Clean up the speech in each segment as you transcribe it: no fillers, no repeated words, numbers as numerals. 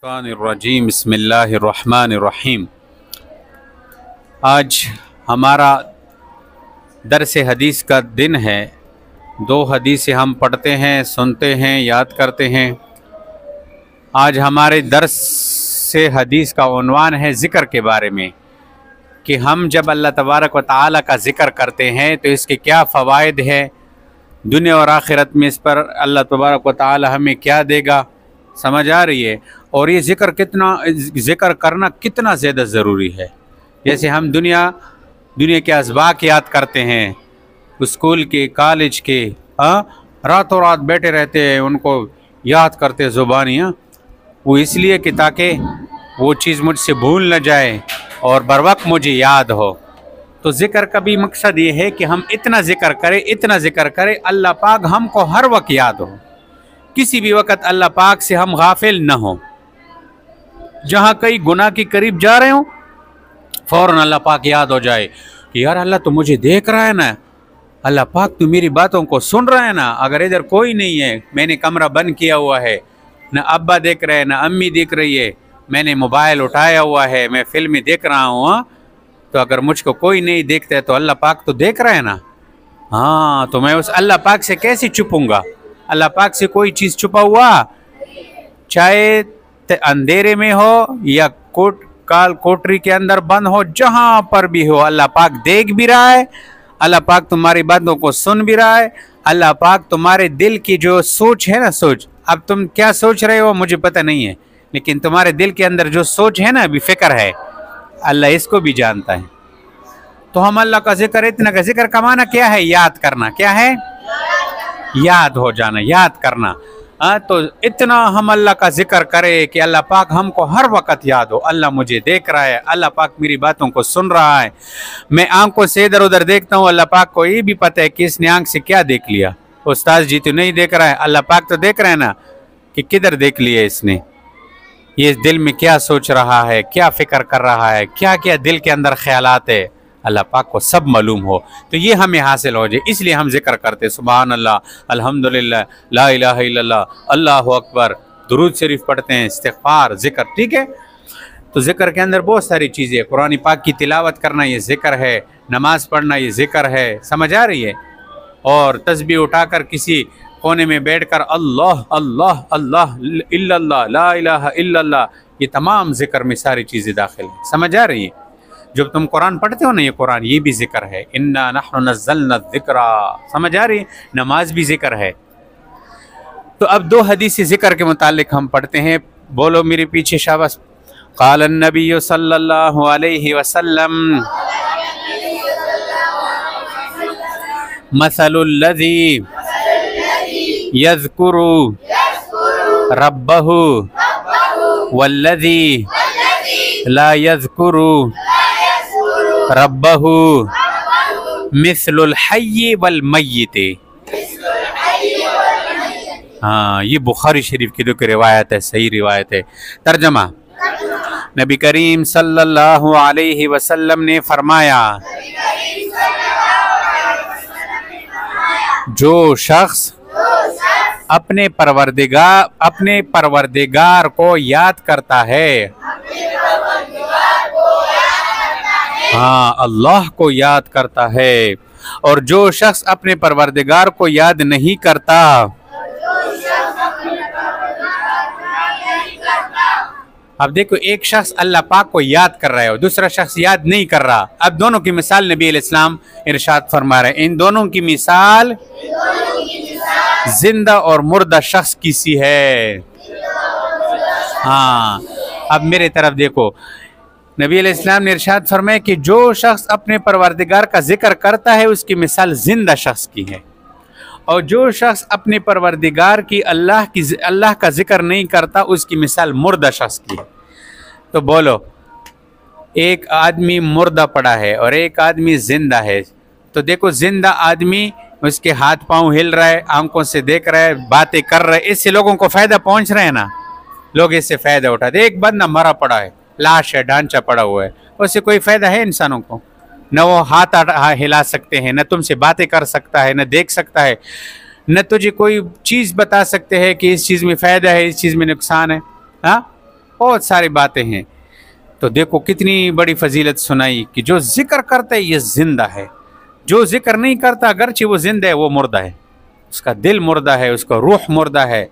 रजीम बिस्मिल्लाहिर्रहमानिर्रहीम। आज हमारा दरस हदीस का दिन है। दो हदीसें हम पढ़ते हैं, सुनते हैं, याद करते हैं। आज हमारे दरस से हदीस का उन्वान है ज़िक्र के बारे में कि हम जब अल्लाह तबारक व तआला का ज़िक्र करते हैं तो इसके क्या फ़वाइद है, दुनिया और आखिरत में इस पर अल्लाह तबारक व तआला हमें क्या देगा, समझ आ रही है। और ये ज़िक्र करना कितना ज़्यादा ज़रूरी है। जैसे हम दुनिया के असबाक याद करते हैं, स्कूल के, कॉलेज के, रातों रात बैठे रहते हैं, उनको याद करते ज़ुबानियाँ, वो इसलिए कि ताकि वो चीज़ मुझसे भूल न जाए और बर वक्त मुझे याद हो। तो ज़िक्र का भी मकसद ये है कि हम इतना ज़िक्र करें अल्लाह पाक हमको हर वक्त याद हो, किसी भी वक्त अल्लाह पाक से हम गाफिल न हो। जहाँ कई गुनाह के करीब जा रहे हो, फ़ौरन अल्लाह पाक याद हो जाए कि यार अल्लाह तो मुझे देख रहा है ना, अल्लाह पाक तो मेरी बातों को सुन रहा है ना। अगर इधर कोई नहीं है, मैंने कमरा बंद किया हुआ है, न अब्बा देख रहे हैं न अम्मी देख रही है, मैंने मोबाइल उठाया हुआ है, मैं फिल्में देख रहा हूँ, तो अगर मुझको कोई नहीं देखता है तो अल्लाह पाक तो देख रहा है ना। हाँ, तो मैं उस अल्लाह पाक से कैसे छुपूँगा? अल्लाह पाक से कोई चीज़ छुपा हुआ, चाहे अंधेरे में हो या कोठरी के अंदर बंद हो, जहाँ पर भी हो, अल्लाह पाक देख भी रहा है। अल्लाह पाक तुम्हारी बातों को सुन भी रहा है। अल्लाह पाक तुम्हारे दिल की जो सोच है ना, सोच, अब तुम क्या सोच रहे हो मुझे पता नहीं है, लेकिन तुम्हारे दिल के अंदर जो सोच है ना, अभी फिक्र है, अल्लाह इसको भी जानता है। तो हम अल्लाह का जिक्र, इतना का जिक्र का माना क्या है? याद करना। क्या है? याद हो जाना, याद करना। तो इतना हम अल्लाह का जिक्र करें कि अल्लाह पाक हमको हर वक्त याद हो। अल्लाह मुझे देख रहा है, अल्लाह पाक मेरी बातों को सुन रहा है। मैं आंखों से इधर उधर देखता हूँ, अल्लाह पाक को ये भी पता है कि इसने आंख से क्या देख लिया। उस्ताद जी तो नहीं देख रहा है, अल्लाह पाक तो देख रहे हैं ना कि किधर देख लिया इसने, ये दिल में क्या सोच रहा है, क्या फिक्र कर रहा है, क्या क्या दिल के अंदर ख्यालात है, अल्लाह पाक को सब मालूम हो। तो ये हमें हासिल हो जाए, इसलिए हम जिक्र करते सुभान अल्लाह, अल्हम्दुलिल्लाह, ला इलाहा इल्लल्लाह, अल्लाहु अकबर, दुरूद शरीफ पढ़ते हैं, इस्तिग़फ़ार, जिक्र। ठीक है, तो जिक्र के अंदर बहुत सारी चीज़ें, कुरान पाक की तिलावत करना ये जिक्र है, नमाज पढ़ना ये जिक्र है, समझ आ रही है। और तस्बीह उठाकर किसी कोने में बैठकर अल्लाह अल्लाह अल्लाह इल्लल्लाह, ला इलाहा इल्लल्लाह, ये तमाम जिक्र में सारी चीज़ें दाखिल हैं, समझ आ रही है। जब तुम कुरान पढ़ते हो ना, ये कुरान ये भी जिक्र है, इन्ना नहनु नज़्ज़लना ज़िक्रा, समझ आ रही है। नमाज भी जिक्र है। तो अब दो हदीस जिक्र के मुतालिक हम पढ़ते हैं, बोलो मेरे पीछे शाबाश। क़ाल नबी सल्लल्लाहु अलैहि वसल्लम मसलुल्लज़ी यज़कुरु रब्बहु वल्लज़ी ला यज़कुरु रब्बहु मिस्लुल हय्यि वल मय्यिति। हाँ, ये बुखारी शरीफ की तो रिवायत है, सही रिवायत है। तर्जमा, नबी करीम सल्लल्लाहु अलैहि वसल्लम ने फरमाया, जो शख्स अपने परवरदिगार को याद करता है, हाँ, अल्लाह को याद करता है, और जो शख्स अपने परवरदिगार को याद नहीं करता, अब देखो, एक शख्स अल्लाह पाक को याद कर रहा है और दूसरा शख्स याद नहीं कर रहा। अब दोनों की मिसाल नबी अलैहिस्सलाम इरशाद फरमा रहे हैं, इन दोनों की मिसाल जिंदा और मुर्दा शख्स की सी है। हाँ, अब मेरे तरफ देखो, नबी अलैहिस्सलाम ने इरशाद फरमाया कि जो शख्स अपने परवरदिगार का जिक्र करता है उसकी मिसाल जिंदा शख्स की है, और जो शख्स अपने परवरदिगार की अल्लाह का जिक्र नहीं करता उसकी मिसाल मुर्दा शख्स की है। तो बोलो, एक आदमी मुर्दा पड़ा है और एक आदमी जिंदा है, तो देखो, जिंदा आदमी उसके हाथ पांव हिल रहा है, आंखों से देख रहा है, बातें कर रहा है, इससे लोगों को फायदा पहुंच रहा है ना, लोग इससे फायदा उठाते। एक बंदा मरा पड़ा है, लाश है, ढांचा पड़ा हुआ है, उससे कोई फायदा है इंसानों को? न वो हाथ हिला सकते हैं, न तुमसे बातें कर सकता है, न देख सकता है, न तुझे कोई चीज़ बता सकते हैं कि इस चीज़ में फ़ायदा है, इस चीज़ में नुकसान है। हाँ, बहुत सारी बातें हैं। तो देखो कितनी बड़ी फजीलत सुनाई कि जो जिक्र करता है ये जिंदा है, जो जिक्र नहीं करता अगरचे वो जिंदा है वो मुर्दा है, उसका दिल मुर्दा है, उसका रूह मुर्दा है,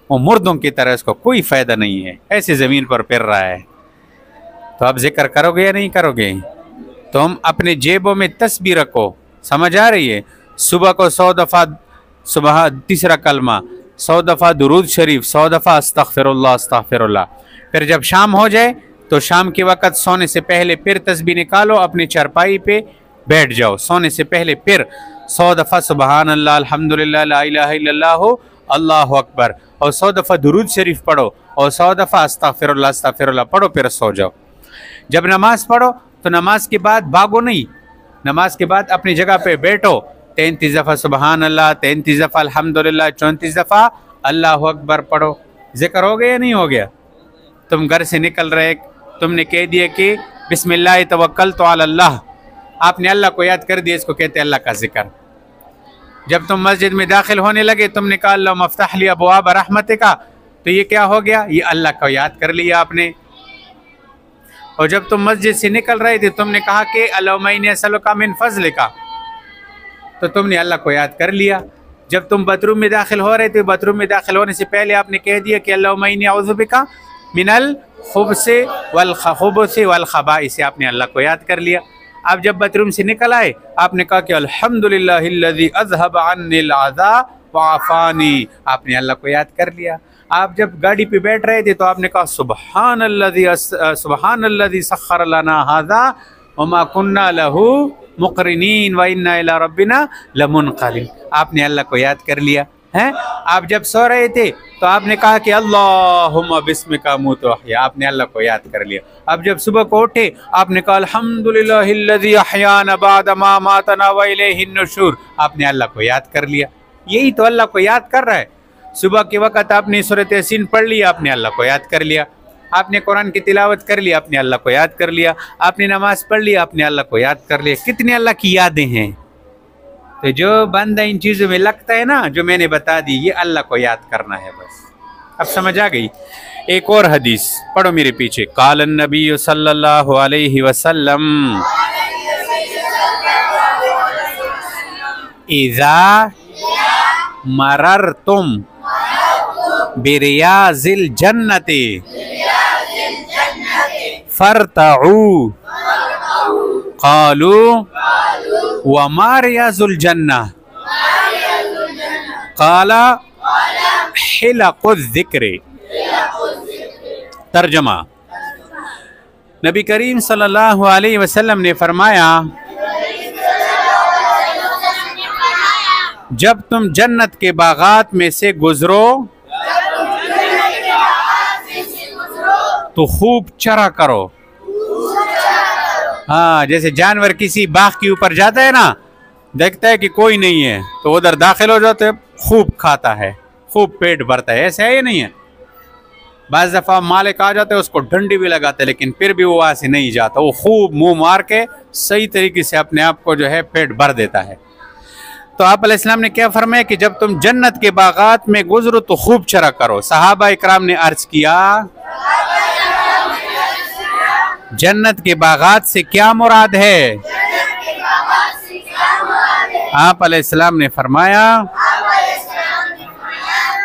वो मुर्दों की तरह, उसको कोई फ़ायदा नहीं है, ऐसे ज़मीन पर फिर रहा है। तो आप जिक्र करोगे या नहीं करोगे? तो हम अपने जेबों में तस्बीह रखो, समझ आ रही है? सुबह को 100 दफ़ा सुबह तीसरा कलमा, 100 दफ़ा दुरूद शरीफ, 100 दफ़ा अस्तग़फिरुल्लाह अस्तग़फिरुल्लाह। फिर जब शाम हो जाए तो शाम के वक़्त सोने से पहले फिर तस्बीह निकालो, अपनी चारपाई पे बैठ जाओ, सोने से पहले फिर 100 दफ़ा सुबहान अल्लाह अल्हम्दुलिल्लाह ला इलाहा इल्लल्लाह अल्लाहु अकबर, और 100 दफ़ा दुरूद शरीफ पढ़ो और 100 दफ़ा अस्तग़फिरुल्लाह अस्तग़फिरुल्लाह पढ़ो, फिर सो जाओ। जब नमाज पढ़ो तो नमाज के बाद भागो नहीं, नमाज के बाद अपनी जगह पे बैठो, 33 दफ़ा सुबहान अल्लाह, 33 दफ़ा अल्हम्दुलिल्लाह, 34 दफ़ा अल्लाहु अकबर पढ़ो। जिक्र हो गया या नहीं हो गया? तुम घर से निकल रहे, तुमने कह दिया कि बिस्मिल्लाह तवक्कलतु अलल्लाह, आपने अल्लाह को याद कर दिया, इसको कहते हैं अल्लाह का जिक्र। जब तुम मस्जिद में दाखिल होने लगे तुमने कहा अल्लाहुम्मा अफ्तह ली अबवाब रहमतिका, तो ये क्या हो गया? ये अल्लाह को याद कर लिया आपने। और जब तुम मस्जिद से निकल रहे थे तुमने कहा कि अल्लाहुम्मा इन्नी असअलुका मिन फज़लिका, तो तुमने अल्लाह को याद कर लिया। जब तुम बाथरूम में दाखिल हो रहे थे, बाथरूम में दाखिल होने से पहले आपने कह दिया कि अल्लाहुम्मा इन्नी अऊज़ु बिका मिनल खुब्सी वल खबाइस, आपने अल्लाह को याद कर लिया। अब जब बाथरूम से निकल आए आपने कहा कि अल्हम्दुलिल्लाहिल्लज़ी अज़हब अन्निल अज़ा व आफ़ानी, आपने अल्लाह को याद कर लिया। आप जब गाड़ी पे बैठ रहे थे तो आपने कहा सुबहानल्लज़ी सख्खर लना हाज़ा व मा कुन्ना लहू मुक़रिनीन व इन्ना इला रब्बिना लमुनक़लिबून, आपने अल्लाह को याद कर लिया हैं। आप जब सो रहे थे तो आपने कहा कि अल्लाहुम्मा बिस्मिका अमूतु व अहया, आपने अल्लाह को याद कर लिया। अब जब सुबह को उठे आपने कहा अल्हम्दुलिल्लाहिल्लज़ी अहयाना बअदा मा मातना व इलैहिन नुशूर, आपने अल्लाह को याद कर लिया। यही तो अल्लाह को याद कर रहा है। सुबह के वक़्त आपने सूरत यासीन पढ़ लिया, आपने अल्लाह को याद कर लिया। आपने कुरान की तिलावत कर लिया, आपने अल्लाह को याद कर लिया। आपने नमाज पढ़ लिया, आपने अल्लाह को याद कर लिया। कितनी अल्लाह की यादें हैं। तो जो बंदा इन चीज़ों में लगता है ना, जो मैंने बता दी, ये अल्लाह को याद करना है बस। अब समझ आ गई? एक और हदीस पढ़ो मेरे पीछे। काल नबी सल्लल्लाहु अलैहि वसल्लम इज़ा मररतुम बिरियाज़िल जन्नति फरतऊ क़ालू व मा रियाज़ुल जन्नह क़ाला हिलक़ुज़ ज़िक्र। तर्जमा, नबी करीम सल्लल्लाहु अलैहि वसल्लम ने फरमाया, जब तुम जन्नत के बागात में से गुजरो तो खूब चरा करो। हाँ, जैसे जानवर किसी बाग के ऊपर जाता है ना, देखता है कि कोई नहीं है तो उधर दाखिल हो जाते है, खूब खाता है, खूब पेट भरता है। ऐसा है या नहीं है? बाज़ दफ़ा मालिक आ जाते हैं, उसको डंडी भी लगाते हैं, लेकिन फिर भी वो वहाँ से नहीं जाता। वो खूब मुंह मार के सही तरीके से अपने आप को जो है पेट भर देता है। तो आप अलैहिस्सलाम ने क्या फरमाया कि जब तुम जन्नत के बागात में गुजरो तो खूब चरा करो। सहाबा इकराम ने अर्ज किया, जन्नत के बागात से क्या मुराद है? आप अलैहिस्सलाम ने फरमाया,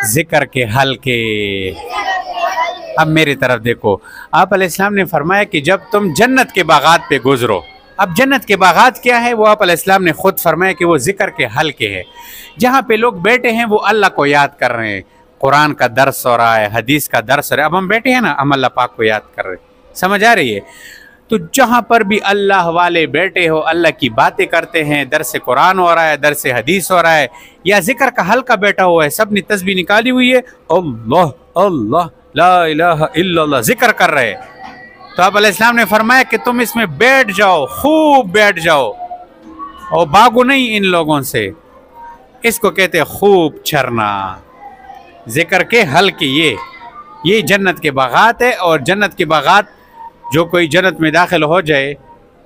जिक्र के हल्के। अब मेरी तरफ देखो, आप अलैहिस्सलाम ने फरमाया कि जब तुम जन्नत के बागात पे गुजरो। अब जन्नत के बागात क्या है? वो आप अलैहिस्सलाम ने खुद फरमाया कि वो जिक्र के हल्के है, जहाँ पे लोग बैठे हैं वो अल्लाह को याद कर रहे हैं, कुरान का दर्स हो रहा है, हदीस का दर्स हो रहा है। अब हम बैठे हैं ना, हम अल्लाह पाक को याद कर रहे हैं। समझ आ रही है? तो जहाँ पर भी अल्लाह वाले बैठे हो, अल्लाह की बातें करते हैं, दर्स कुरान हो रहा है, दर्स हदीस हो रहा है, या जिक्र का हल्का बैठा हुआ है, सब ने तस्बीह निकाली हुई है, अल्लाह अल्लाह ला इलाहा इल्लल्लाह जिक्र कर रहे हैं, तो आप अलैहिस्सलाम ने फरमाया कि तुम इसमें बैठ जाओ, खूब बैठ जाओ और भागो नहीं इन लोगों से। इसको कहते हैं खूब चरना, जिक्र के हल्के। ये जन्नत के बागात है। और जन्नत के बागात, जो कोई जन्नत में दाखिल हो जाए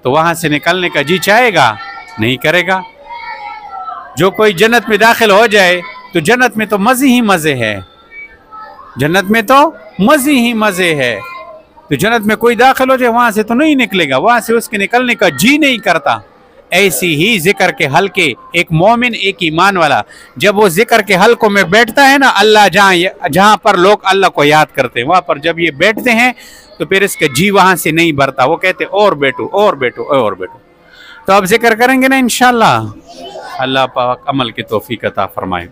तो वहाँ से निकलने का जी चाहेगा? नहीं करेगा। जो कोई जन्नत में दाखिल हो जाए तो जन्नत में तो मज़े ही मज़े है, जन्नत में तो मज़े ही मज़े है। तो जन्नत में कोई दाखिल हो जाए वहां से तो नहीं निकलेगा, वहां से उसके निकलने का जी नहीं करता। ऐसी ही जिक्र के हल्के, एक मोमिन एक ईमान वाला जब वो जिक्र के हल्कों में बैठता है ना, अल्लाह जहाँ पर लोग अल्लाह को याद करते हैं वहां पर जब ये बैठते हैं तो फिर इसका जी वहां से नहीं भरता, वो कहते और बैठो और बैठो और बैठो। तो अब जिक्र करेंगे ना इंशाअल्लाह। अल्लाह पाक अमल की तौफीक अता फरमाए।